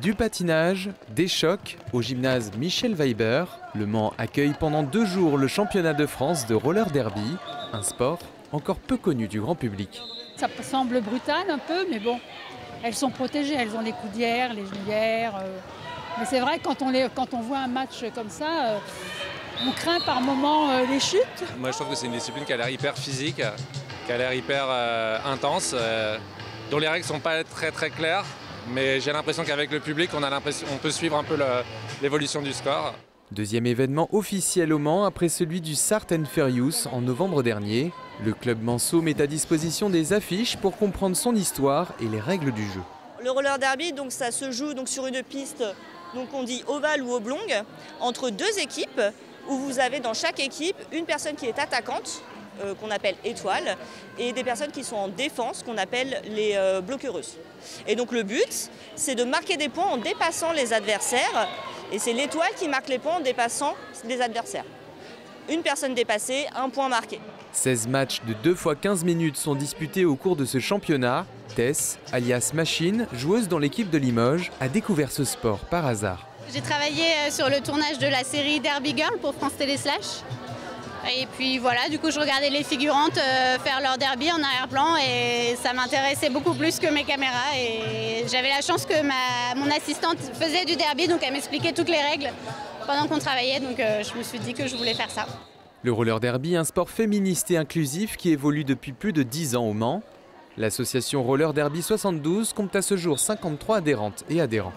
Du patinage, des chocs au gymnase Michel Weber. Le Mans accueille pendant 2 jours le championnat de France de roller derby, un sport encore peu connu du grand public. Ça semble brutal un peu, mais bon, elles sont protégées, elles ont les coudières, les genouillères. Mais c'est vrai que quand on voit un match comme ça, on craint par moments les chutes. Moi je trouve que c'est une discipline qui a l'air hyper physique, qui a l'air hyper intense, dont les règles ne sont pas très claires. Mais j'ai l'impression qu'avec le public, on peut suivre un peu l'évolution du score. Deuxième événement officiel au Mans après celui du Sart & Furious en novembre dernier. Le club manceau met à disposition des affiches pour comprendre son histoire et les règles du jeu. Le roller derby, donc, ça se joue donc, sur une piste, donc, on dit ovale ou oblongue, entre 2 équipes, où vous avez dans chaque équipe une personne qui est attaquante, qu'on appelle étoile, et des personnes qui sont en défense, qu'on appelle les bloqueuses. Et donc le but, c'est de marquer des points en dépassant les adversaires, et c'est l'étoile qui marque les points en dépassant les adversaires. Une personne dépassée, un point marqué. 16 matchs de 2 fois 15 minutes sont disputés au cours de ce championnat. Tess, alias Machine, joueuse dans l'équipe de Limoges, a découvert ce sport par hasard. J'ai travaillé sur le tournage de la série Derby Girl pour France Télé Slash. Et puis voilà, du coup je regardais les figurantes faire leur derby en arrière-plan et ça m'intéressait beaucoup plus que mes caméras. Et j'avais la chance que mon assistante faisait du derby, donc elle m'expliquait toutes les règles pendant qu'on travaillait, donc je me suis dit que je voulais faire ça. Le roller derby, un sport féministe et inclusif qui évolue depuis plus de 10 ans au Mans. L'association Roller Derby 72 compte à ce jour 53 adhérentes et adhérents.